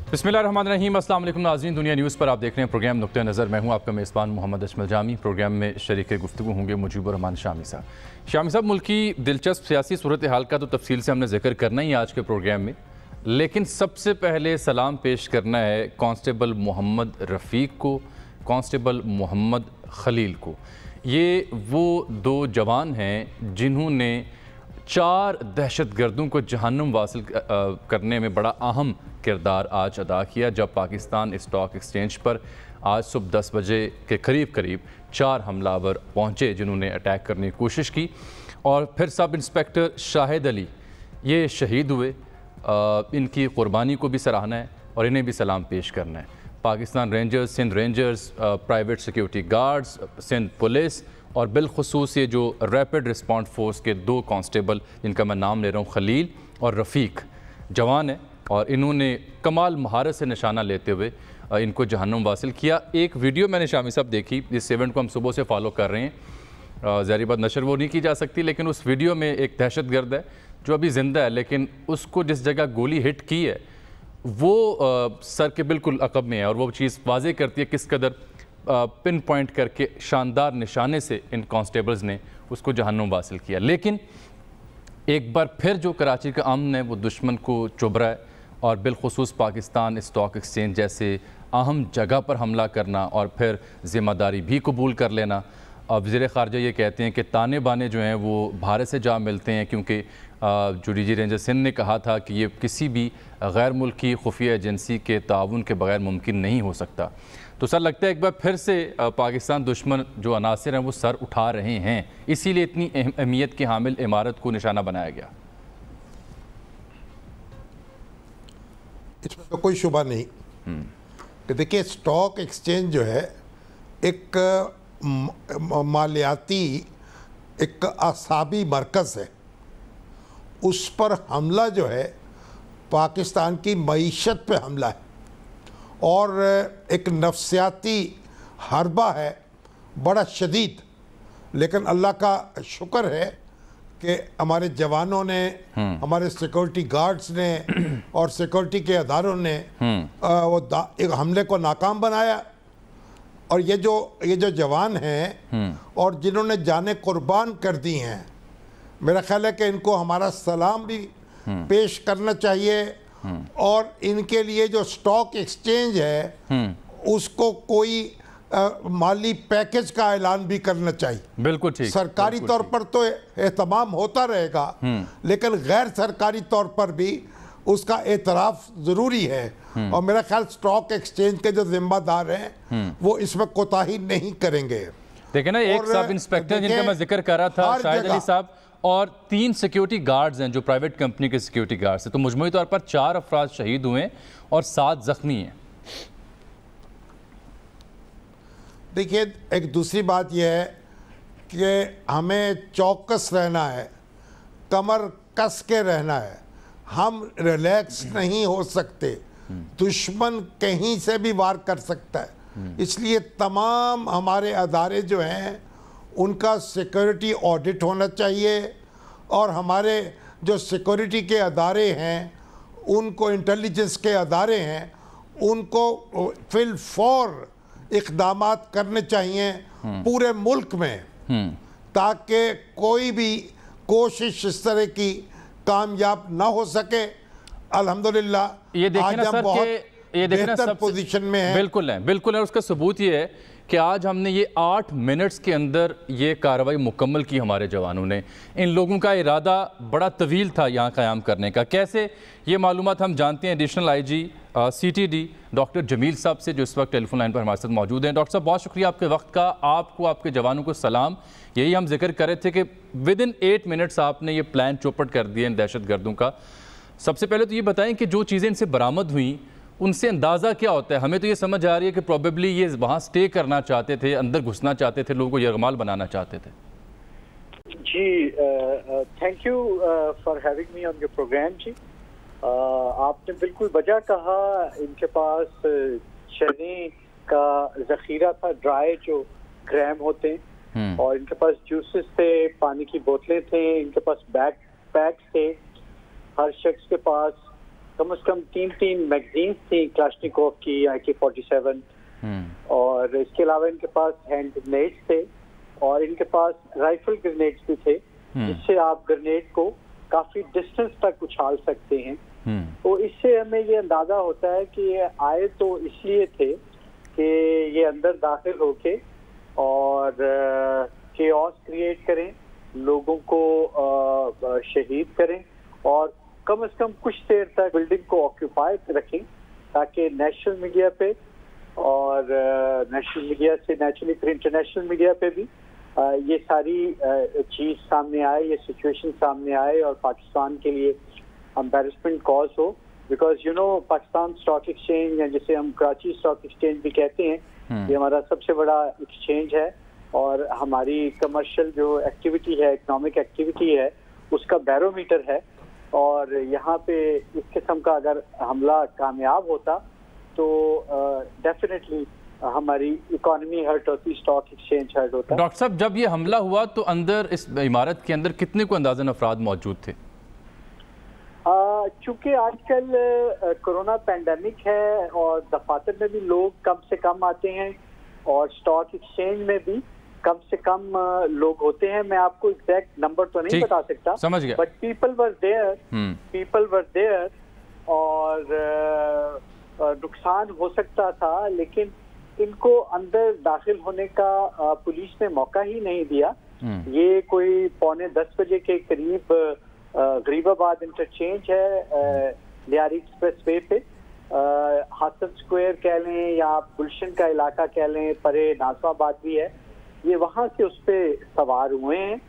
बिस्मिल्लाहिर्रहमानिर्रहीम। अस्सलाम वालेकुम नाज़रीन, दुनिया न्यूज़ पर आप देख रहे हैं प्रोग्राम नुक्ते नज़र। मैं हूं आपका मेज़बान मोहम्मद अजमल जामी। प्रोग्राम में शरीक गुफ्तगू होंगे मुजीबुर रहमान शामी साहब। शामी साहब, मुल्क की दिलचस्प सियासी सूरत हाल का तो तफसील से हमने जिक्र करना ही आज के प्रोग्राम में, लेकिन सबसे पहले सलाम पेश करना है कांस्टेबल मोहम्मद रफ़ीक को, कांस्टेबल मोहम्मद खलील को। ये वो दो जवान हैं जिन्होंने 4 दहशतगर्दों को जहन्नुम वासिल करने में बड़ा अहम किरदार आज अदा किया, जब पाकिस्तान स्टॉक एक्सचेंज पर आज सुबह 10 बजे के करीब 4 हमलावर पहुंचे जिन्होंने अटैक करने की कोशिश की और फिर सब इंस्पेक्टर शाहिद अली ये शहीद हुए। इनकी कुर्बानी को भी सराहना है और इन्हें भी सलाम पेश करना है। Pakistan rangers, Sindh rangers, private security guards, Sindh police और बिलखुसूस ये जो रैपिड रिस्पॉन्स फोर्स के 2 कांस्टेबल जिनका मैं नाम ले रहा हूँ, खलील और रफ़ीक, जवान है और इन्होंने कमाल महारत से निशाना लेते हुए इनको जहन्नुम वासिल किया। एक वीडियो मैंने शामी साहब देखी, इस इवेंट को हम सुबह से फॉलो कर रहे हैं, ज़ाहिर बात नशर वो नहीं की जा सकती, लेकिन उस वीडियो में एक दहशतगर्द है जो अभी ज़िंदा है, लेकिन उसको जिस जगह गोली हिट की है वो सर के बिल्कुल अकब में है और वो चीज़ वाज़े करती है किस कदर पिन पॉइंट करके शानदार निशाने से इन कांस्टेबल्स ने उसको जहन्नुम वासिल किया। लेकिन एक बार फिर जो कराची का अमन है वो दुश्मन को चुभ रहा है और बिलखुसूस पाकिस्तान स्टॉक एक्सचेंज जैसे अहम जगह पर हमला करना और फिर ज़िम्मेदारी भी कबूल कर लेना। अब वज़ीर ख़ारजा ये कहते हैं कि ताने बाने जो हैं वो भारत से जा मिलते हैं, क्योंकि जो डीजी रेंजर सिंध ने कहा था कि ये किसी भी गैर मुल्की खुफिया एजेंसी के ताउन के बगैर मुमकिन नहीं हो सकता। तो सर लगता है एक बार फिर से पाकिस्तान दुश्मन जो अनासिर हैं वो सर उठा रहे हैं, इसीलिए इतनी अहमियत की हामिल इमारत को निशाना बनाया गया। इसमें तो कोई शुबा नहीं कि देखिए, स्टॉक एक्सचेंज जो है एक मालियाती एक आसाबी मरकज़ है। उस पर हमला जो है पाकिस्तान की मईशत पे हमला है और एक नफ्सियाती हरबा है बड़ा शदीद। लेकिन अल्लाह का शुक्र है कि हमारे जवानों ने, हमारे सिक्योरिटी गार्ड्स ने और सिक्योरिटी के अदारों ने एक हमले को नाकाम बनाया। और ये जो जवान हैं और जिन्होंने जाने कुर्बान कर दी हैं, मेरा ख्याल है कि इनको हमारा सलाम भी पेश करना चाहिए और इनके लिए जो स्टॉक एक्सचेंज है उसको कोई माली पैकेज का ऐलान भी करना चाहिए। बिल्कुल ठीक। सरकारी तौर पर तो एहतमाम होता रहेगा, लेकिन गैर सरकारी तौर पर भी उसका एतराफ़ ज़रूरी है। और मेरा ख्याल स्टॉक एक्सचेंज के जो जिम्मेदार हैं वो इसमें कोताही नहीं करेंगे। देखिए ना, एक सब इंस्पेक्टर जिनका मैं जिक्र कर रहा था शाहिद अली साहब, और 3 सिक्योरिटी गार्ड्स हैं जो प्राइवेट कंपनी के सिक्योरिटी गार्ड्स हैं। तो मुजमूई तौर पर 4 अफराद शहीद हुए और 7 जख्मी हैं। देखिए, एक दूसरी बात यह है कि हमें चौकस रहना है, कमर कस के रहना है। हम रिलैक्स नहीं हो सकते, दुश्मन कहीं से भी वार कर सकता है। इसलिए तमाम हमारे अदारे जो हैं उनका सिक्योरिटी ऑडिट होना चाहिए और हमारे जो सिक्योरिटी के अदारे हैं उनको, इंटेलिजेंस के अदारे हैं उनको फिल फौर इक़दामात करने चाहिए पूरे मुल्क में, ताकि कोई भी कोशिश इस तरह की कामयाब ना हो सके। अल्हम्दुलिल्लाह ये देखिए ना सर कि ये देखिए ना पोजीशन में है। बिल्कुल है, बिल्कुल है। उसका सबूत ये है कि आज हमने ये 8 मिनट्स के अंदर ये कार्रवाई मुकम्मल की हमारे जवानों ने। इन लोगों का इरादा बड़ा तवील था यहाँ क़याम करने का। कैसे, ये मालूमात हम जानते हैं additional IG CTD doctor Jamil साहब से, जो इस वक्त टेलीफोन लाइन पर हमारे साथ मौजूद हैं। डॉक्टर साहब, बहुत शुक्रिया आपके वक्त का। आपको, आपके जवानों को सलाम। यही हम जिक्र कर रहे थे कि विदिन 8 मिनट्स आपने ये प्लान चौपट कर दिए इन दहशतगर्दों का। सबसे पहले तो ये बताएं कि जो चीज़ें इनसे बरामद हुई उनसे अंदाज़ा क्या होता है? हमें तो ये समझ आ रही है कि प्रोबेबली ये वहाँ स्टे करना चाहते थे, अंदर घुसना चाहते थे, लोगों को यरगमाल बनाना चाहते थे। जी, thank you for having me on your program. जी, आपने बिल्कुल वजह कहा। इनके पास चने का ज़ख़ीरा था, ड्राई जो ग्राम होते हैं, और इनके पास जूसेस थे, पानी की बोतलें थे, इनके पास बैग पैक्स थे। हर शख्स के पास कम से कम 3 मैगजीन्स थी क्लाशनिकोव की AK-47, और इसके अलावा इनके पास हैंड ग्रेनेड्स थे और इनके पास राइफल ग्रेनेड्स भी थे, जिससे आप ग्रेनेड को काफी डिस्टेंस तक उछाल सकते हैं। तो इससे हमें ये अंदाजा होता है कि ये आए तो इसलिए थे कि ये अंदर दाखिल होके और केओस क्रिएट करें, लोगों को शहीद करें और कम से कम कुछ देर तक बिल्डिंग को ऑक्यूपाई रखें, ताकि नेशनल मीडिया पे और नेशनल मीडिया से नेचुरली फिर इंटरनेशनल मीडिया पे भी ये सारी चीज सामने आए, ये सिचुएशन सामने आए और पाकिस्तान के लिए एम्बैरेसमेंट कॉज हो। बिकॉज पाकिस्तान स्टॉक एक्सचेंज, जिसे हम कराची स्टॉक एक्सचेंज भी कहते हैं, ये हमारा सबसे बड़ा एक्सचेंज है और हमारी कमर्शियल जो एक्टिविटी है, इकोनॉमिक एक्टिविटी है, उसका बैरोमीटर है। और यहाँ पे इस किस्म का अगर हमला कामयाब होता तो डेफिनेटली हमारी इकोनॉमी हर्ट होती, स्टॉक एक्सचेंज हर्ट होता। डॉक्टर साहब, जब ये हमला हुआ तो अंदर इस इमारत के अंदर कितने को अंदाज़न अफराद मौजूद थे? चूंकि आजकल कोरोना पैंडेमिक है और दफातर में भी लोग कम से कम आते हैं और स्टॉक एक्सचेंज में भी कम से कम लोग होते हैं। मैं आपको एग्जैक्ट नंबर तो नहीं बता सकता, समझ गया, बट पीपल वर देयर और नुकसान हो सकता था, लेकिन इनको अंदर दाखिल होने का पुलिस ने मौका ही नहीं दिया। ये कोई 9:45 बजे के करीब गरीबाबाद इंटरचेंज है लियारी एक्सप्रेस वे पे, हासन स्क्वायर कह लें या गुलशन का इलाका कह लें, परे नासवाबाद भी है, ये वहां से उस पे सवार हुए हैं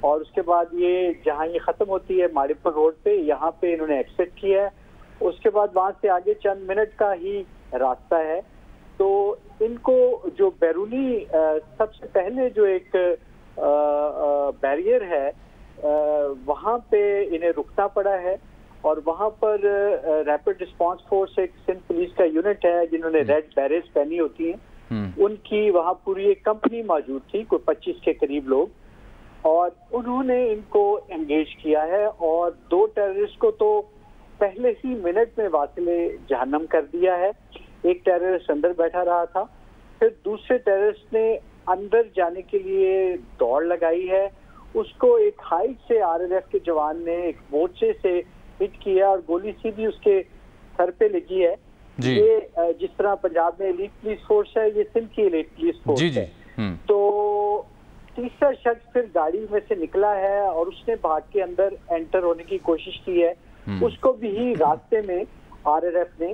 और उसके बाद ये जहां ये खत्म होती है माड़ीपुर रोड पे, यहाँ पे इन्होंने एक्सेप्ट किया है। उसके बाद वहां से आगे चंद मिनट का ही रास्ता है। तो इनको जो बैरूनी सबसे पहले जो एक बैरियर है वहां पे इन्हें रुकना पड़ा है और वहां पर रैपिड रिस्पांस फोर्स, एक सिंध पुलिस का यूनिट है जिन्होंने रेड बैरेज पहनी होती हैं, उनकी वहां पूरी एक कंपनी मौजूद थी, कोई 25 के करीब लोग, और उन्होंने इनको एंगेज किया है और 2 टेररिस्ट को तो पहले ही मिनट में वासिले जहन्नम कर दिया है। एक टेररिस्ट अंदर बैठा रहा था, फिर दूसरे टेररिस्ट ने अंदर जाने के लिए दौड़ लगाई है, उसको एक हाइट से आरएलएफ के जवान ने एक मोर्चे से हिट किया और गोली सीधी उसके सर पे लगी है। ये जिस तरह पंजाब में एलीट पुलिस फोर्स है, ये सिंध की एलीट पुलिस फोर्स है। तो तीसरा शख्स फिर गाड़ी में से निकला है और उसने भाग के अंदर एंटर होने की कोशिश की है, उसको भी रास्ते में आरएलएफ ने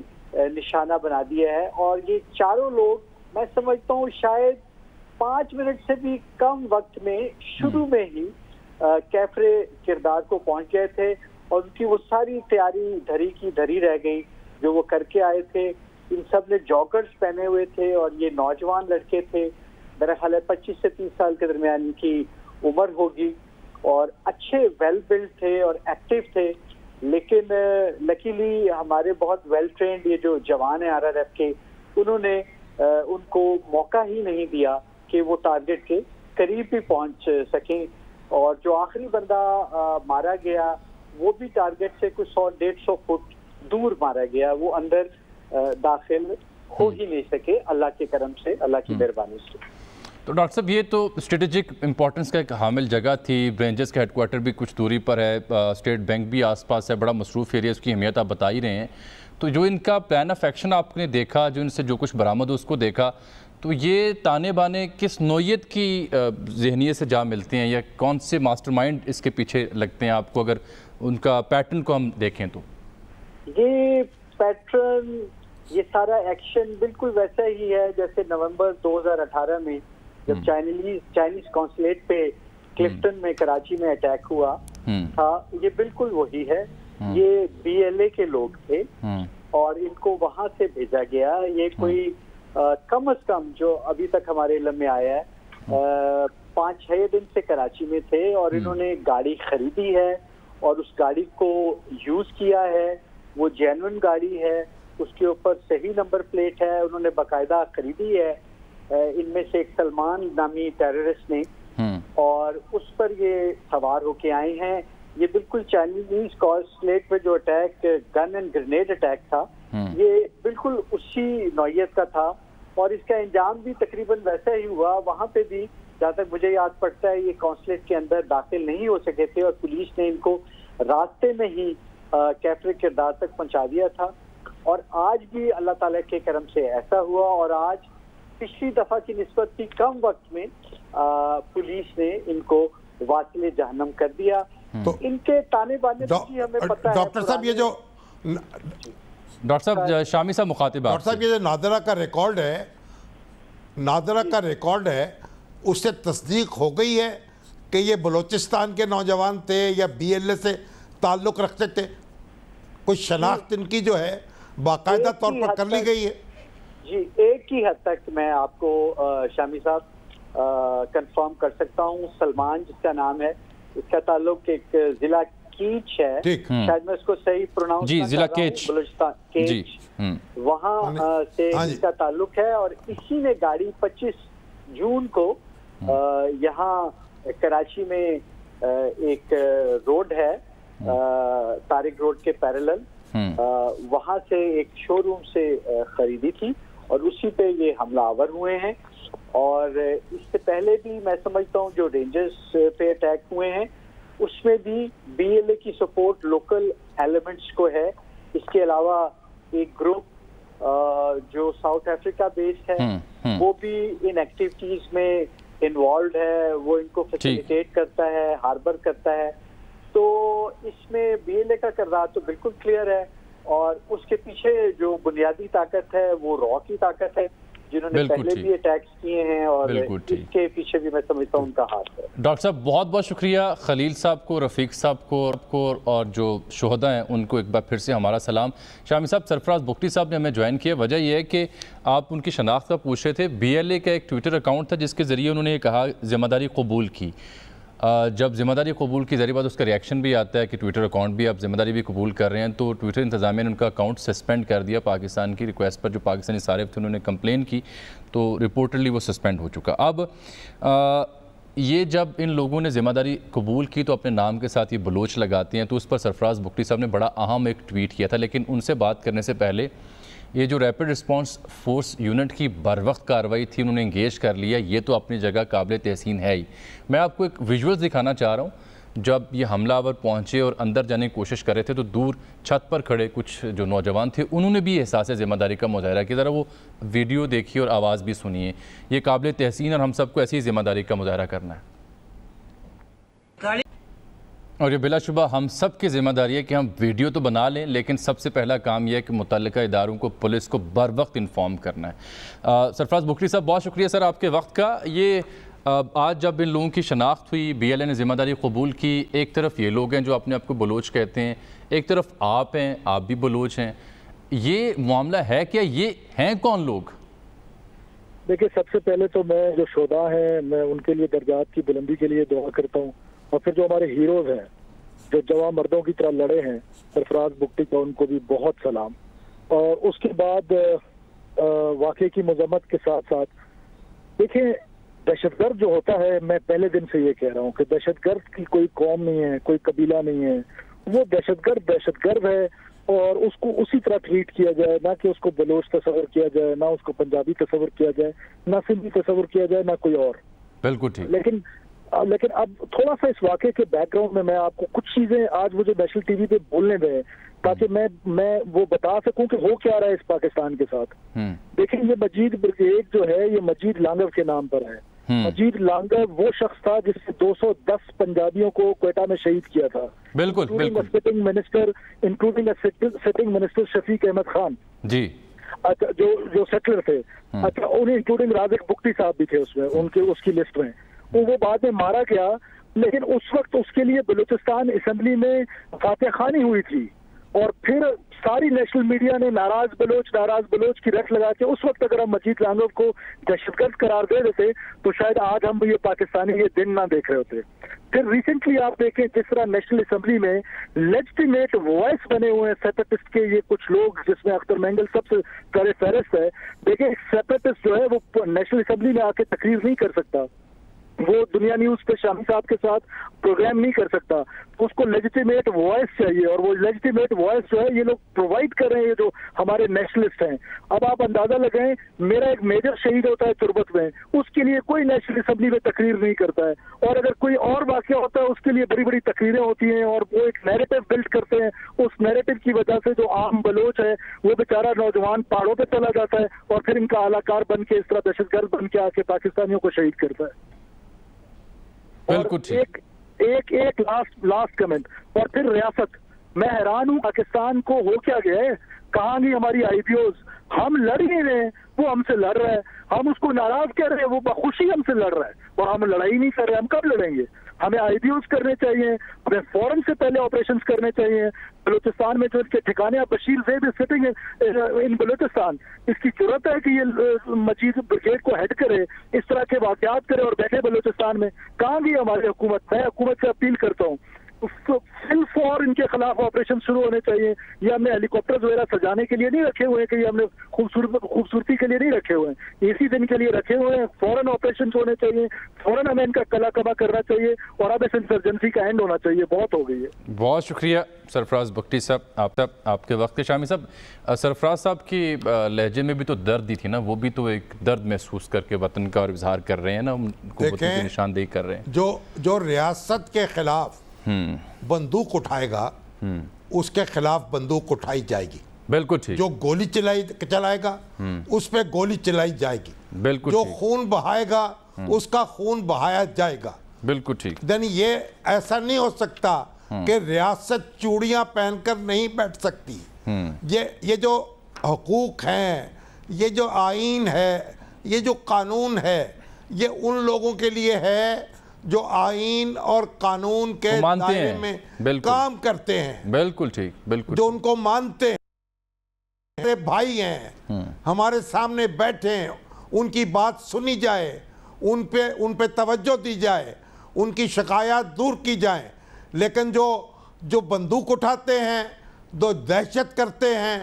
निशाना बना दिया है। और ये चारों लोग, मैं समझता हूँ शायद 5 मिनट से भी कम वक्त में शुरू में ही कैफरे किरदार को पहुंच गए थे और उनकी वो सारी तैयारी धरी की धरी रह गई जो वो करके आए थे। इन सब ने जॉगर्स पहने हुए थे और ये नौजवान लड़के थे, मेरा ख्याल है 25 से 30 साल के दरमियान इनकी उम्र होगी और अच्छे वेल बिल्ड थे और एक्टिव थे। लेकिन लकीली हमारे बहुत वेल ट्रेंड ये जो जवान है आरआरएफ के, उन्होंने उनको मौका ही नहीं दिया कि वो टारगेट के करीब भी पहुंच सकें। और जो आखिरी बंदा मारा गया वो भी टारगेट से कुछ 100-150 फुट दूर मारा गया, वो अंदर दाखिल हो ही नहीं सके, अल्लाह के करम से, अल्लाह की मेहरबानी से। तो डॉक्टर साहब, ये तो स्ट्रेटेजिक इंपॉर्टेंस का एक हामिल जगह थी, रेंजर्स का हेडक्वार्टर भी कुछ दूरी पर है, स्टेट बैंक भी आसपास है, बड़ा मसरूफ़ एरिया, उसकी अहमियत आप बता ही रहे हैं। तो जो इनका प्लान ऑफ एक्शन आपने देखा, जो इनसे जो कुछ बरामद हो उसको देखा, तो ये ताने बाने किस नौयत की ज़हनियत से जा मिलते हैं या कौन से मास्टरमाइंड इसके पीछे लगते हैं आपको, अगर उनका पैटर्न को हम देखें तो? ये पैटर्न, ये सारा एक्शन बिल्कुल वैसा ही है जैसे नवंबर 2018 में जब चाइनीज कॉन्सुलेट पे क्लिफ्टन में कराची में अटैक हुआ था, ये बिल्कुल वही है। ये BLA के लोग थे और इनको वहां से भेजा गया। ये कोई कम से कम जो अभी तक हमारे इल्म में आया है 5-6 दिन से कराची में थे और इन्होंने गाड़ी खरीदी है और उस गाड़ी को यूज किया है। वो जेन्युइन गाड़ी है, उसके ऊपर सही नंबर प्लेट है, उन्होंने बाकायदा खरीदी है इनमें से एक सलमान नामी टेररिस्ट ने, और उस पर ये सवार होके आए हैं। ये बिल्कुल चाइनीज कॉन्सुलेट पे जो attack, gun and grenade attack था, ये बिल्कुल उसी नौयत का था और इसका अंजाम भी तकरीबन वैसा ही हुआ। वहां पे भी जहाँ तक मुझे याद पड़ता है ये कॉन्सुलेट के अंदर दाखिल नहीं हो सके थे और पुलिस ने इनको रास्ते में ही कैफरे किरदार तक पहुंचा दिया था। और आज भी अल्लाह ताला के करम से ऐसा हुआ और आज पिछली दफा की निस्बत भी कम वक्त में पुलिस ने इनको वासिले जहन्नम कर दिया। तो इनके ताने बाने तो जी हमें पता है। डॉक्टर साहब, ये जो डॉक्टर साहब शामी साहब मुखातिब, डॉक्टर साहब ये जो नादरा का रिकॉर्ड है, नादरा का रिकॉर्ड है, उससे तस्दीक हो गई है कि ये बलूचिस्तान के नौजवान थे या BLA से ताल्लुक़ रखते थे? कोई शनाख्त इनकी जो है बाकायदा तौर पर कर ली गई है? जी, एक ही हद तक मैं आपको शामी साहब कंफर्म कर सकता हूँ। सलमान जिसका नाम है, इसका ताल्लुक एक जिला कीच है, शायद मैं इसको सही प्रोनाउंस जी, जिला केच, बलूचिस्तान केच, वहाँ से इसका ताल्लुक है। और इसी ने गाड़ी 25 जून को यहाँ कराची में एक रोड है, तारिक रोड के पैरेलल, वहाँ से एक शोरूम से खरीदी थी और उसी पे ये हमलावर हुए हैं। और इससे पहले भी मैं समझता हूँ जो रेंजर्स पे अटैक हुए हैं उसमें भी BLA की सपोर्ट लोकल एलिमेंट्स को है। इसके अलावा एक ग्रुप जो साउथ अफ्रीका बेस्ड है वो भी इन एक्टिविटीज में इन्वॉल्व है, वो इनको फैसिलिटेट करता है, हार्बर करता है। तो इसमें BLA का किरदार तो बिल्कुल क्लियर है और उसके पीछे जो बुनियादी ताकत है वो रॉ की ताकत है जिन्होंने पहले भी अटैक्स किए हैं और इसके पीछे भी मैं समझता हूँ उनका हाथ है। डॉक्टर साहब बहुत बहुत शुक्रिया, खलील साहब को, रफ़ीक साहब को और जो शोहदा हैं उनको एक बार फिर से हमारा सलाम। शामी साहब, सरफराज बुगटी साहब ने हमें ज्वाइन किया, वजह यह है कि आप उनकी शनाख्त का पूछ रहे थे। BLA का एक ट्विटर अकाउंट था जिसके ज़रिए उन्होंने कहा ज़िम्मेदारी कबूल की। जब ज़िम्मेदारी कबूल की ज़रिए बाद उसका रिएक्शन भी आता है कि ट्विटर अकाउंट भी आप ज़िम्मेदारी भी कबूल कर रहे हैं, तो ट्विटर इंतज़ामिया ने उनका अकाउंट सस्पेंड कर दिया पाकिस्तान की रिक्वेस्ट पर। जो पाकिस्तानी सारिफ थे उन्होंने कंप्लेन की तो रिपोर्टली वो सस्पेंड हो चुका। अब ये जब इन लोगों ने ज़िम्मेदारी कबूल की तो अपने नाम के साथ ये बलोच लगाते हैं, तो उस पर सरफराज बुगटी साहब ने बड़ा अहम एक ट्वीट किया था। लेकिन उनसे बात करने से पहले ये जो रैपिड रिस्पांस फोर्स यूनिट की बर वक्त कार्रवाई थी उन्होंने इंगेज कर लिया, ये तो अपनी जगह काबिल तहसीन है ही। मैं आपको एक विजुअल्स दिखाना चाह रहा हूँ। जब ये हमलावर पहुँचे और अंदर जाने की कोशिश कर रहे थे तो दूर छत पर खड़े कुछ जो नौजवान थे उन्होंने भी एहसास ज़िम्मेदारी का मुजाहरा किया। ज़रा वो वीडियो देखिए और आवाज़ भी सुनिए। ये काबिल तहसीन और हम सबको ऐसी ज़िम्मेदारी का मुजाहरा करना है और ये बिलाशुबा हम सब की ज़िम्मेदारी है कि हम वीडियो तो बना लें, लेकिन सबसे पहला काम यह है कि मुतल्लिका इदारों को, पुलिस को बर वक्त इन्फॉर्म करना है। सरफराज बुगटी साहब बहुत शुक्रिया सर आपके वक्त का। ये आज जब इन लोगों की शनाख्त हुई, BLA ने ज़िम्मेदारी कबूल की, एक तरफ ये लोग हैं जो अपने आप को बलोच कहते हैं, एक तरफ आप हैं, आप भी बलोच हैं, ये मामला है क्या? ये हैं कौन लोग? देखिए, सबसे पहले तो मैं जो शोधा हैं मैं उनके लिए दर्जात की बुलंदी के लिए दुआ करता हूँ और फिर जो हमारे हीरोज हैं जो जवां मर्दों की तरह लड़े हैं, सरफराज बुगटी का उनको भी बहुत सलाम। और उसके बाद वाकई की मजम्मत के साथ साथ देखिए, दहशतगर्द जो होता है, मैं पहले दिन से ये कह रहा हूँ कि दहशतगर्द की कोई कौम नहीं है, कोई कबीला नहीं है, वो दहशतगर्द है और उसको उसी तरह ट्रीट किया जाए, ना कि उसको बलोच तस्वर किया जाए, ना उसको पंजाबी तस्वर किया जाए, ना सिंधी तस्वर किया जाए, ना कोई और। बिल्कुल ठीक। लेकिन अब थोड़ा सा इस वाक़े के बैकग्राउंड में मैं आपको कुछ चीजें आज मुझे नेशनल टीवी पे बोलने दें ताकि मैं वो बता सकूं कि हो क्या रहा है इस पाकिस्तान के साथ। देखिए, ये मजीद ब्रिगेड जो है ये मजीद लांगव के नाम पर है। मजीद लांगव वो शख्स था जिसने 210 पंजाबियों को क्वेटा में शहीद किया था। बिल्कुल बिल्कुल। Including sitting minister Shafiq Ahmed Khan ji, अच्छा, जो सेटलर थे, अच्छा, उन्हें इंक्लूडिंग राज़िक बुगटी साहब भी थे उसमें, उसकी लिस्ट में। वो बाद में मारा गया, लेकिन उस वक्त उसके लिए बलूचिस्तान असेंबली में फातह खानी हुई थी और फिर सारी नेशनल मीडिया ने नाराज बलोच की रट लगा के उस वक्त अगर हम मजीद लांगव को दहशतगर्द करार दे देते तो शायद आज हम ये पाकिस्तानी ये दिन ना देख रहे होते। फिर रिसेंटली आप देखें जिस तरह नेशनल असेंबली में लेजिटिमेट वॉइस बने हुए हैं सेपरेटिस्ट के ये कुछ लोग, जिसमें अख्तर मेंगल सबसे बड़े फहरिस्त है। देखिए, सेपरेटिस्ट जो है वो नेशनल असेंबली में आके तकरीर नहीं कर सकता, वो दुनिया न्यूज पे शामी साहब के साथ प्रोग्राम नहीं कर सकता, तो उसको लेजिटिमेट वॉइस चाहिए, और वो लेजिटिमेट वॉइस जो है ये लोग प्रोवाइड कर रहे हैं, ये जो हमारे नेशनलिस्ट हैं। अब आप अंदाजा लगाएं, मेरा एक मेजर शहीद होता है तुर्बत में, उसके लिए कोई नेशनल असेंबली में तकरीर नहीं करता है, और अगर कोई और वाकया होता है उसके लिए बड़ी बड़ी तकरीरें होती हैं, और वो एक नैरेटिव बिल्ड करते हैं। उस नैरेटिव की वजह से जो आम बलोच है वो बेचारा नौजवान पहाड़ों पर चला जाता है, और फिर इनका आलाकार बन के इस तरह दहशतगर्द बन के आके पाकिस्तानियों को शहीद करता है। बिल्कुल ठीक। एक लास्ट कमेंट, और फिर रियासत, मैं हैरान हूं पाकिस्तान को हो क्या गया है, कहां गई हमारी आईपीओज? हम लड़ ही रहे हैं, वो हमसे लड़ रहा है, हम उसको नाराज कर रहे हैं, वो बखुशी हमसे लड़ रहा है, और हम लड़ाई नहीं कर रहे। हम कब लड़ेंगे? हमें आईपीओज करने चाहिए, हमें फौरन से पहले ऑपरेशंस करने चाहिए। बलूचिस्तान में जो इनके ठिकाने, बशीर ज़ैद सिटिंग इन बलूचिस्तान, इसकी जरूरत है कि ये मजीद ब्रिगेड को हेड करे, इस तरह के वाकयात करे और बैठे बलूचिस्तान में। कहाँ गई हमारी हुकूमत? मैं हुकूमत से अपील करता हूँ, फिल फॉर इनके खिलाफ ऑपरेशन शुरू होने चाहिए। ये हमने हेलीकॉप्टर वगैरह सजाने के लिए नहीं रखे हुए हैं, कि ये हमने खूबसूरती के लिए नहीं रखे हुए हैं, इसी दिन के लिए रखे हुए हैं। फौरन ऑपरेशन होने चाहिए, फौरन हमें इनका कला कमा करना चाहिए, और अब इस इंसर्जेंसी का एंड होना चाहिए। बहुत हो गई है। बहुत शुक्रिया सरफराज बुगटी साहब आपके वक्त के। शामी साहब, सरफराज साहब की लहजे में भी तो दर्द ही थी ना, वो भी तो एक दर्द महसूस करके वतन का और इजहार कर रहे हैं ना, उनको वतन की निशानदेही कर रहे हैं। जो रियासत के खिलाफ बंदूक उठाएगा उसके खिलाफ बंदूक उठाई जाएगी। बिल्कुल ठीक। जो गोली चलाएगा उस पे गोली चलाई जाएगी। बिल्कुल। जो खून बहाएगा उसका खून बहाया जाएगा। बिल्कुल ठीक। यानी ये ऐसा नहीं हो सकता कि रियासत चूड़ियां पहनकर नहीं बैठ सकती। ये जो हुकूक हैं, ये जो आईन है, ये जो कानून है, ये उन लोगों के लिए है जो आईन और कानून के दायरे में काम करते हैं। बिल्कुल ठीक। बिल्कुल। जो उनको मानते हैं, हमारे भाई हैं, हमारे सामने बैठे हैं, उनकी बात सुनी जाए, उन पे तवज्जो दी जाए, उनकी शिकायत दूर की जाए। लेकिन जो बंदूक उठाते हैं, जो दहशत करते हैं,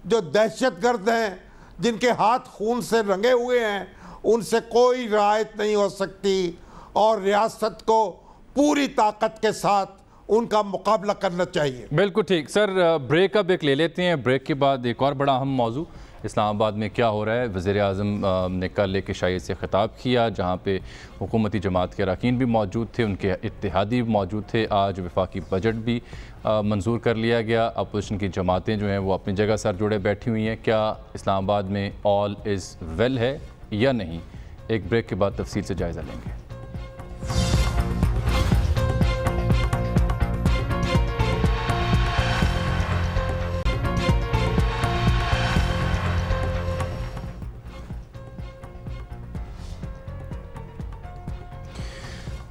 जो दहशतगर्द हैं, जिनके हाथ खून से रंगे हुए हैं, उनसे कोई रियायत नहीं हो सकती, और रियासत को पूरी ताकत के साथ उनका मुकाबला करना चाहिए। बिल्कुल ठीक। सर, ब्रेक अब एक ले लेते हैं, ब्रेक के बाद एक और बड़ा अहम मौजू, इस्लामाबाद में क्या हो रहा है। वज़ीर-ए-आज़म ने कल एक इशारे से ख़िताब किया, जहाँ पे हुकूमती जमात के अरकान भी मौजूद थे, उनके इत्तेहादी भी मौजूद थे। आज वफाकी बजट भी मंजूर कर लिया गया। अपोजिशन की जमातें जो हैं वो अपनी जगह सर जोड़े बैठी हुई हैं। क्या इस्लामाबाद में ऑल इज़ वेल है या नहीं? एक ब्रेक के बाद तफसील से जायज़ा लेंगे।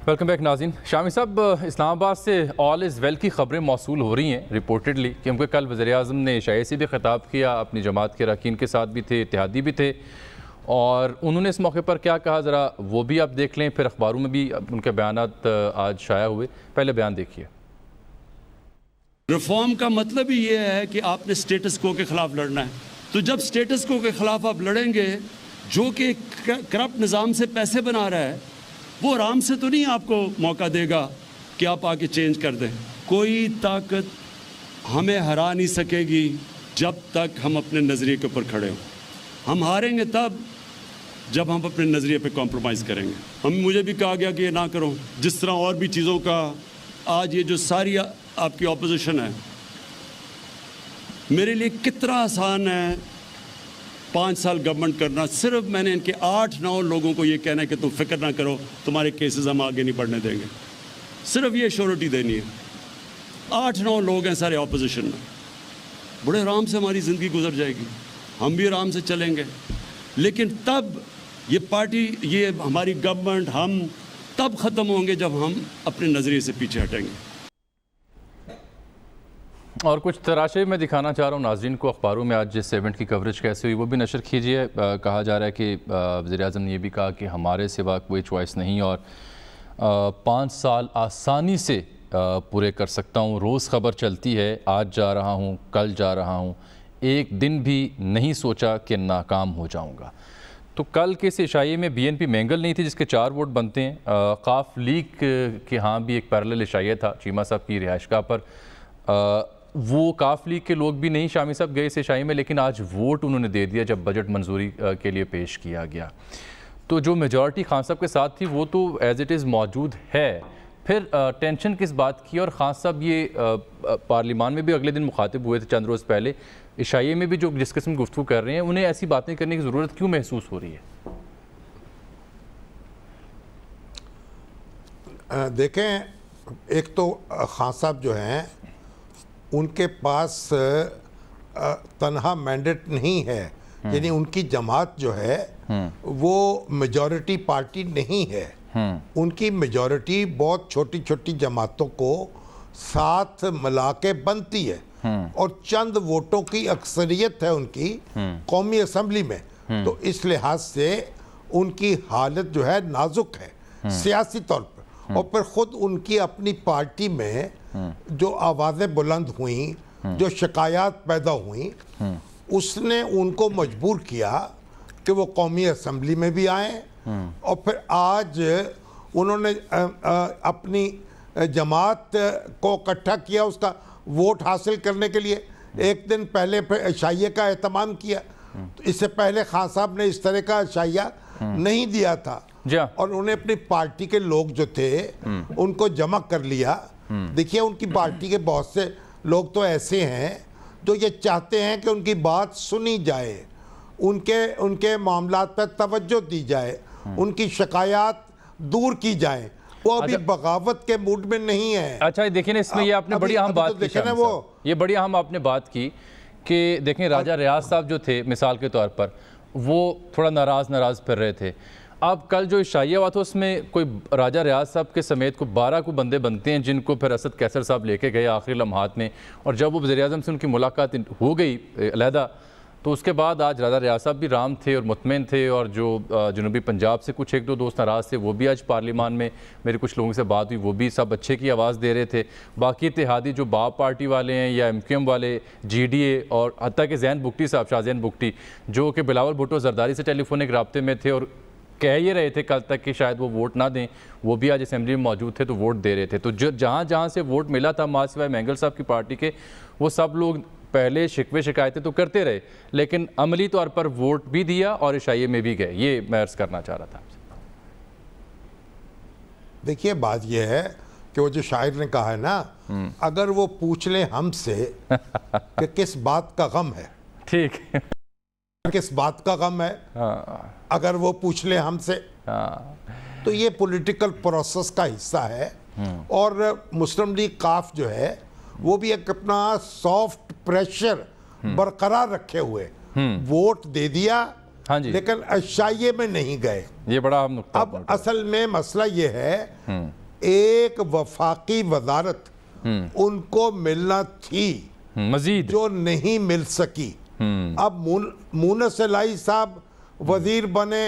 वेलकम बैक नाज़रीन। शामी साहब, इस्लामाबाद से ऑल इज़ वेल की खबरें मौसूल हो रही हैं रिपोर्टेडली, क्योंकि कल वज़ीर-ए-आज़म ने इशारे से भी ख़िताब किया, अपनी जमात के अरकान के साथ भी थे, इत्तेहादी भी थे, और उन्होंने इस मौके पर क्या कहा ज़रा वो भी आप देख लें, फिर अखबारों में भी उनके बयानात आज शाया हुए। पहले बयान देखिए। रिफॉर्म का मतलब ही ये है कि आपने स्टेटस को के खिलाफ लड़ना है, तो जब स्टेटस को के खिलाफ आप लड़ेंगे, जो कि करप्ट निज़ाम से पैसे बना रहा है, वो आराम से तो नहीं आपको मौका देगा कि आप आके चेंज कर दें। कोई ताकत हमें हरा नहीं सकेगी जब तक हम अपने नज़रिए के ऊपर खड़े हों। हम हारेंगे तब जब हम अपने नज़रिए पे कॉम्प्रोमाइज़ करेंगे। मुझे भी कहा गया कि ये ना करो, जिस तरह और भी चीज़ों का आज ये जो सारी आपकी ऑपोजिशन है, मेरे लिए कितना आसान है 5 साल गवर्नमेंट करना। सिर्फ मैंने इनके 8-9 लोगों को ये कहना है कि तुम फिक्र ना करो, तुम्हारे केसेस हम आगे नहीं बढ़ने देंगे। सिर्फ ये श्योरिटी देनी है। 8-9 लोग हैं सारे ऑपोजिशन में, बड़े आराम से हमारी ज़िंदगी गुजर जाएगी, हम भी आराम से चलेंगे। लेकिन तब ये पार्टी, ये हमारी गवर्नमेंट, हम तब ख़त्म होंगे जब हम अपने नज़रिए से पीछे हटेंगे। और कुछ तराशे मैं दिखाना चाह रहा हूँ नाज़रीन को अखबारों में आज जिस इवेंट की कवरेज कैसे हुई वो भी नशर कीजिए। कहा जा रहा है कि वज़ीर-ए-आज़म ने यह भी कहा कि हमारे सिवा कोई चॉइस नहीं, और 5 साल आसानी से पूरे कर सकता हूँ। रोज़ ख़बर चलती है, आज जा रहा हूँ, कल जा रहा हूँ, एक दिन भी नहीं सोचा कि नाकाम हो जाऊँगा। तो कल के इस इशाये में BNP मैंगल नहीं थी जिसके 4 वोट बनते हैं। काफ लीग के यहाँ भी एक पैरेलल इशाया था चीमा साहब की रिहाइशगाह पर। वो काफ लीग के लोग भी नहीं शामी साहब गए इस इशाये में, लेकिन आज वोट उन्होंने दे दिया जब बजट मंजूरी के लिए पेश किया गया। तो जो मेजॉरिटी खान साहब के साथ थी वो तो एज इट इज़ मौजूद है। फिर टेंशन किस बात की? और खान साहब ये पार्लियामान में भी अगले दिन मुखातिब हुए थे चंद रोज़ पहले, इशाये में भी जो जिस किस्म गुफ्तगू कर रहे हैं, उन्हें ऐसी बातें करने की ज़रूरत क्यों महसूस हो रही है? देखें, एक तो खान साहब जो हैं उनके पास तनहा मैंडेट नहीं है, यानी उनकी जमात जो है वो मेजॉरिटी पार्टी नहीं है। उनकी मेजॉरिटी बहुत छोटी छोटी जमातों को साथ मिला के बनती है और चंद वोटों की अक्सरियत है उनकी कौमी असम्बली में। तो इस लिहाज से उनकी हालत जो है नाजुक है सियासी तौर पर। और फिर खुद उनकी अपनी पार्टी में जो आवाज़ें बुलंद हुई, जो शिकायत पैदा हुई, उसने उनको मजबूर किया कि वो कौमी असम्बली में भी आए। और फिर आज उन्होंने अपनी जमात को इकट्ठा किया उसका वोट हासिल करने के लिए। एक दिन पहले फिर इशाये का एहतमाम किया। तो इससे पहले खान साहब ने इस तरह का इशाया नहीं दिया था और उन्हें अपनी पार्टी के लोग जो थे उनको जमा कर लिया। देखिए, उनकी पार्टी के बहुत से लोग तो ऐसे हैं जो ये चाहते हैं कि उनकी बात सुनी जाए, उनके मामलात पर तवज्जो दी जाए, उनकी शिकायत दूर की जाए। वो अभी बगावत के मूड में नहीं है। अच्छा, देखिए ना, इसमें ये आपने बड़ी अहम बात की, ये बड़ी अहम आपने बात की कि देखें राजा रियाज साहब जो थे मिसाल के तौर पर, वो थोड़ा नाराज़ फिर रहे थे। अब कल जो इशाया हुआ था उसमें कोई राजा रियाज साहब के समेत को 12 को बंदे बनते हैं जिनको फिर असद कैसर साहब लेके गए आखिरी लम्हात में। और जब वो वज़ीर-ए-आज़म से उनकी मुलाकात हो गई अलहदा, तो उसके बाद आज राजा रियाज साहब भी राम थे और मुतमईन थे। और जो जनूबी पंजाब से कुछ 1-2 दोस्त नाराज़ थे वो भी आज पार्लियामान में मेरे कुछ लोगों से बात हुई, वो भी सब अच्छे की आवाज़ दे रहे थे। बाकी इत्तेहादी जो बाप पार्टी वाले हैं या MQM वाले, GDA और हत्ता के जैन बुगटी साहब, शाहजैन बुगटी, जो कि बिलावल भुट्टो जरदारी से टेलीफोनिक रब्ते में थे और कह ये रहे थे कल तक कि शायद वो वोट ना दें, वो भी आज असेंबली में मौजूद थे तो वोट दे रहे थे। तो जो जहाँ से वोट मिला था मां सिवाय मैंगल साहब की पार्टी के, वो सब लोग पहले शिकवे शिकायतें तो करते रहे, लेकिन अमली तौर पर वोट भी दिया और इशाये में भी गए। ये मैं अर्ज करना चाह रहा था आपसे। देखिए, बात यह है कि वो जो शायर ने कहा है ना, अगर वो पूछ ले हमसे कि किस बात का गम है, ठीक है, किस बात का गम है, अगर वो पूछ ले हमसे, तो ये पॉलिटिकल प्रोसेस का हिस्सा है। और मुस्लिम लीग काफ जो है वो भी एक अपना सॉफ्ट प्रेशर बरकरार रखे हुए वोट दे दिया, हाँ जी, लेकिन इशाये में नहीं गए। ये बड़ा नुक्ता। अब असल में मसला ये है, एक वफाकी वजारत उनको मिलना थी मजीद, जो नहीं मिल सकी। अब मुनस इलाही साहब वजीर बने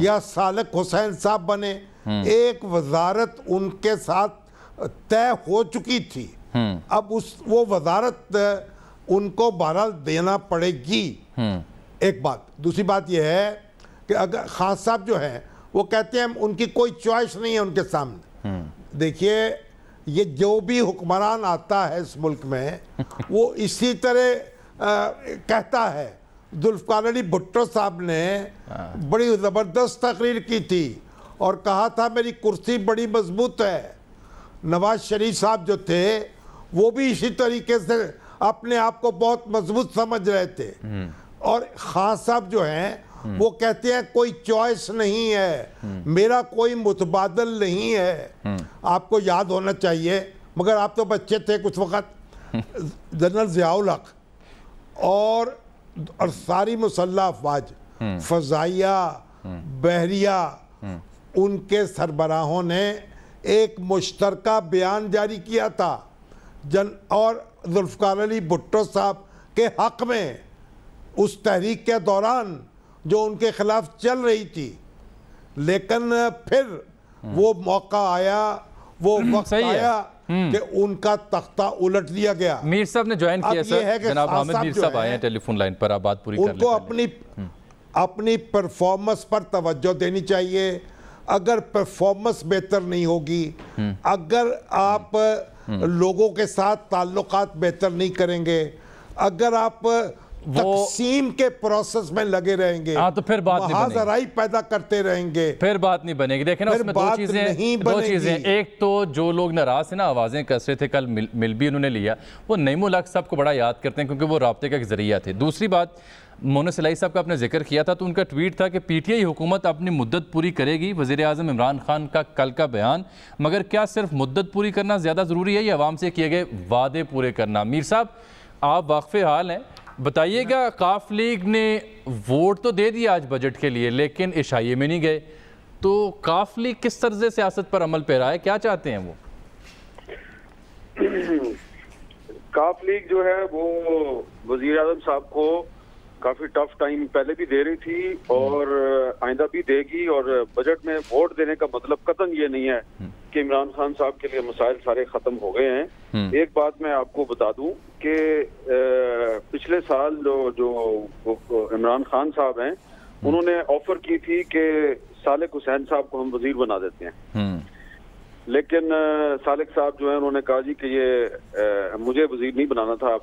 या सालिक हुसैन साहब बने, एक वजारत उनके साथ तय हो चुकी थी। अब वो वजारत उनको बहरहाल देना पड़ेगी। एक बात। दूसरी बात यह है कि अगर खान साहब जो हैं वो कहते हैं उनकी कोई चॉइस नहीं है उनके सामने। देखिए, ये जो भी हुक्मरान आता है इस मुल्क में वो इसी तरह कहता है। जुल्फ़िकार अली भुट्टो साहब ने बड़ी ज़बरदस्त तकरीर की थी और कहा था मेरी कुर्सी बड़ी मजबूत है। नवाज शरीफ साहब जो थे वो भी इसी तरीके से अपने आप को बहुत मजबूत समझ रहे थे। और खान साहब जो हैं वो कहते हैं कोई चॉइस नहीं है, मेरा कोई मुतबादल नहीं है। आपको याद होना चाहिए, मगर आप तो बच्चे थे कुछ वक़्त, जनरल ज़ियाउल हक और सारी मुसल्लह अफवाज, फ़ज़ाइया, बहरिया, उनके सरबराहों ने एक मुश्तरका बयान जारी किया था और जुल्फ़िकार अली भुट्टो साहब के हक़ में उस तहरीक के दौरान जो उनके खिलाफ चल रही थी। लेकिन फिर वो मौका आया, वो वक्त आया कि उनका तख्ता उलट दिया गया। मीर साहब ने ज्वाइन किया सर, जनाब हामिद मीर साहब आए हैं टेलीफोन लाइन पर, आप बात पूरी कर लें। उनको अपनी अपनी परफॉर्मेंस पर तवज्जो देनी चाहिए। अगर परफॉर्मेंस बेहतर नहीं होगी, अगर आप लोगों के साथ ताल्लुकात बेहतर नहीं करेंगे, अगर आप तकसीम के प्रोसेस में लगे रहेंगे, हाँ, तो फिर बात नहीं बनेगी, महाजराई पैदा करते रहेंगे, फिर बात नहीं बनेगी। देखें ना, उसमें दो चीजें, एक तो जो लोग नाराज थे ना, आवाजें कस रहे थे, कल मिल भी उन्होंने लिया, वो नईमुल हक साहब को बड़ा याद करते हैं क्योंकि वो राब्ते का एक जरिया थे। दूसरी बात, मोनस इलाही साहब का आपने जिक्र किया था, तो उनका ट्वीट था कि पीटीआई हुकूमत अपनी मुद्दत पूरी करेगी। वज़ीर आज़म इमरान खान का कल का बयान, मगर क्या सिर्फ मुद्दत पूरी करना ज़्यादा ज़रूरी है या अवाम से किए गए वादे पूरे करना? मीर साहब, आप वाक़फ़े हाल हैं, बताइएगा, काफ लीग ने वोट तो दे दिया आज बजट के लिए, लेकिन इशाइये में नहीं गए, तो काफ लीग किस तर्ज़ सियासत पर अमल पैरा है, क्या चाहते हैं वो? काफ लीग जो है वो वज़ीर आज़म साहब को काफी टफ टाइम पहले भी दे रही थी और आइंदा भी देगी, और बजट में वोट देने का मतलब कतन ये नहीं है कि इमरान खान साहब के लिए मसाइल सारे खत्म हो गए हैं। एक बात मैं आपको बता दूं कि पिछले साल जो इमरान खान साहब हैं, उन्होंने ऑफर की थी कि सालिक हुसैन साहब को हम वजीर बना देते हैं, लेकिन सालिक साहब जो है उन्होंने कहा जी कि ये मुझे वजीर नहीं बनाना था,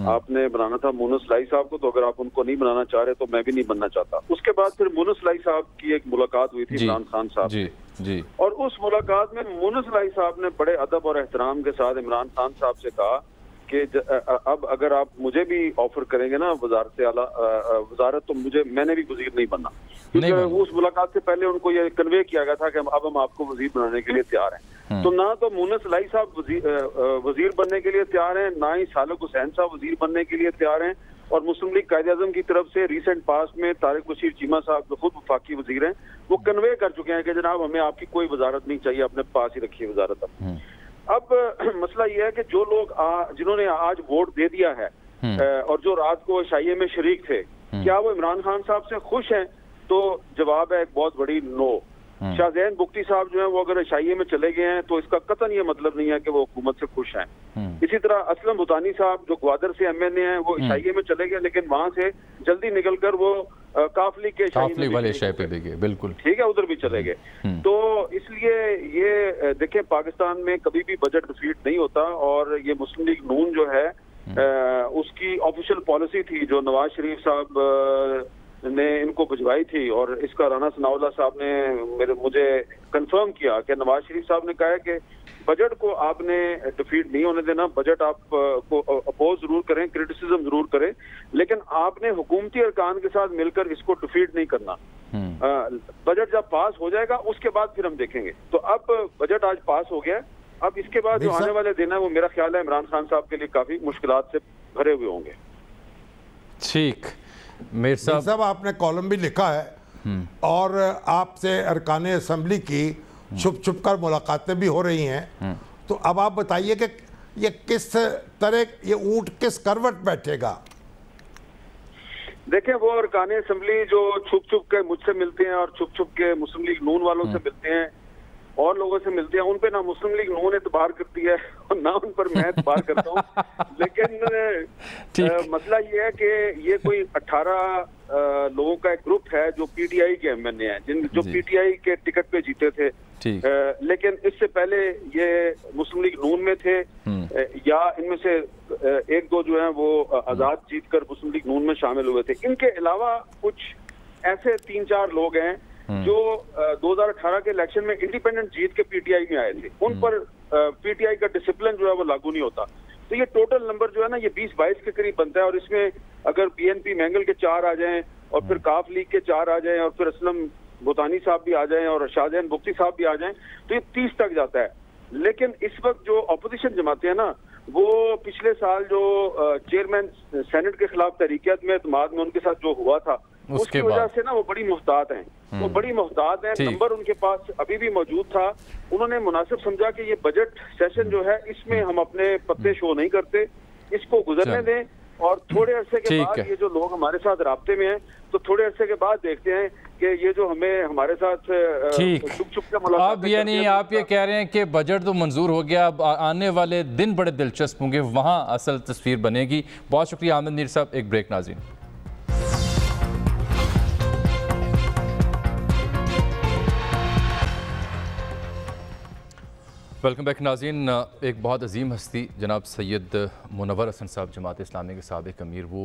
आपने बनाना था मोनस इलाही साहब को, तो अगर आप उनको नहीं बनाना चाह रहे तो मैं भी नहीं बनना चाहता। उसके बाद फिर मोनस इलाही साहब की एक मुलाकात हुई थी इमरान खान साहब से, और उस मुलाकात में मोनस इलाही साहब ने बड़े अदब और एहतराम के साथ इमरान खान साहब से कहा कि अब अगर आप मुझे भी ऑफर करेंगे ना वजारत, तो मैंने भी वजीर नहीं बनना, क्योंकि उस मुलाकात से पहले उनको ये कन्वे किया गया था कि अब हम आपको वजीर बनाने के लिए तैयार हैं। तो ना तो मोनस इलाही साहब वजीर बनने के लिए तैयार हैं, ना ही सालिक हुसैन साहब वजीर बनने के लिए तैयार हैं, और मुस्लिम लीग कायद-ए-आज़म की तरफ से रिसेंट पास में तारिक बशीर चीमा साहब जो खुद वफाकी वजीर हैं, वो कन्वे कर चुके हैं कि जनाब हमें आपकी कोई वजारत नहीं चाहिए, अपने पास ही रखिए वजारत। अब मसला यह है कि जो लोग जिन्होंने आज वोट दे दिया है और जो रात को शाइये में शरीक थे, क्या वो इमरान खान साहब से खुश हैं? तो जवाब है एक बहुत बड़ी नो। शाहजैन बुख्ती साहब जो है वो अगर शाइये में चले गए हैं तो इसका कतन ये मतलब नहीं है कि वो हुकूमत से खुश हैं। इसी तरह असलम भूटानी साहब जो ग्वादर से एमएनए हैं, वो शाइये में चले गए, लेकिन वहां से जल्दी निकलकर वो काफ लीग के वाले शाये पे गए, बिल्कुल ठीक है, उधर भी चले गए। तो इसलिए ये देखें, पाकिस्तान में कभी भी बजट डिफीट नहीं होता, और ये मुस्लिम लीग नून जो है उसकी ऑफिशियल पॉलिसी थी जो नवाज शरीफ साहब ने इनको भिजवाई थी, और इसका राना सनाउल्लाह साहब ने मुझे कंफर्म किया कि नवाज शरीफ साहब ने कहा है कि बजट को आपने डिफीट नहीं होने देना, बजट आप को अपोज जरूर करें, क्रिटिसिज्म जरूर करें, लेकिन आपने हुकूमती अरकान के साथ मिलकर इसको डिफीट नहीं करना। बजट जब पास हो जाएगा उसके बाद फिर हम देखेंगे। तो अब बजट आज पास हो गया, अब इसके बाद जो आने वाले दिन है वो मेरा ख्याल है इमरान खान साहब के लिए काफी मुश्किलात से भरे हुए होंगे। ठीक, मीर साहब आपने कॉलम भी लिखा है और आपसे अरकान असम्बली की छुप कर मुलाकातें भी हो रही हैं, तो अब आप बताइए कि ये किस तरह, ये ऊंट किस करवट बैठेगा? देखें, वो अरकान असम्बली जो छुप के मुझसे मिलते हैं और छुप के मुस्लिम लीग नून वालों से मिलते हैं और लोगों से मिलते हैं, उन पे ना मुस्लिम लीग नून एतबार करती है और ना उन पर मैं एतबार करता हूँ। लेकिन मसला ये है कि ये कोई 18 लोगों का एक ग्रुप है जो पीटीआई के एमएनए हैं, जो पीटीआई के टिकट पे जीते थे, लेकिन इससे पहले ये मुस्लिम लीग नून में थे, या इनमें से एक दो जो है वो आजाद जीतकर मुस्लिम लीग नून में शामिल हुए थे। इनके अलावा कुछ ऐसे 3-4 लोग हैं जो 2018 के इलेक्शन में इंडिपेंडेंट जीत के पीटीआई में आए थे, उन पर पीटीआई का डिसिप्लिन जो है वो लागू नहीं होता। तो ये टोटल नंबर जो है ना, ये 20-22 के करीब बनता है, और इसमें अगर बीएनपी मैंगल के 4 आ जाएं और फिर काफ लीग के 4 आ जाएं और फिर असलम भूटानी साहब भी आ जाएं और शाहजैन बुख्ती साहब भी आ जाएं, तो ये 30 तक जाता है। लेकिन इस वक्त जो अपोजिशन जमाते हैं ना, वो पिछले साल जो चेयरमैन सेनेट के खिलाफ तहरीकियत में एतमाद में उनके साथ जो हुआ था, उसकी वजह से ना वो बड़ी मुहतात हैं, वो बड़ी मुहतात हैं। नंबर उनके पास अभी भी मौजूद था, उन्होंने मुनासिब समझा कि ये बजट सेशन जो है इसमें हम अपने पत्ते शो नहीं करते, इसको गुजरने दें, और थोड़े अरसे के बाद ये जो लोग हमारे साथ राब्ते में हैं, तो थोड़े अरसे के बाद देखते हैं कि ये जो हमें हमारे साथ छुप के मुलाकात। अब यानी आप ये कह रहे हैं कि बजट तो मंजूर हो गया, अब आने वाले दिन बड़े दिलचस्प होंगे, वहाँ असल तस्वीर बनेगी। बहुत शुक्रिया आमिर मीर साहब। एक ब्रेक नाज़रीन। वेलकम बैक नाज़रीन। एक बहुत अजीम हस्ती जनाब सैयद मुनव्वर हसन साहब जमात इस्लामी के साबिक़ अमीर, वो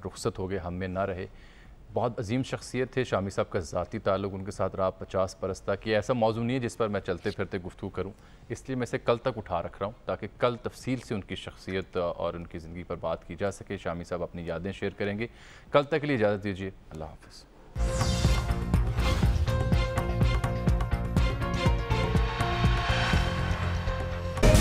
रुखसत हो गए, हम में ना रहे। बहुत अजीम शख्सियत थे। शामी साहब का ज़ाती ताल्लुक़ उनके साथ रहा 50 बरस तक। ये ऐसा मौजू नहीं है जिस पर मैं चलते फिरते गुफ्तगू करूँ, इसलिए मैं इसे कल तक उठा रख रहा हूँ ताकि कल तफसील से उनकी शख्सियत और उनकी ज़िंदगी पर बात की जा सके। शामी साहब अपनी यादें शेयर करेंगे। कल तक के लिए इजाज़त दीजिए। अल्लाह हाफ़िज़।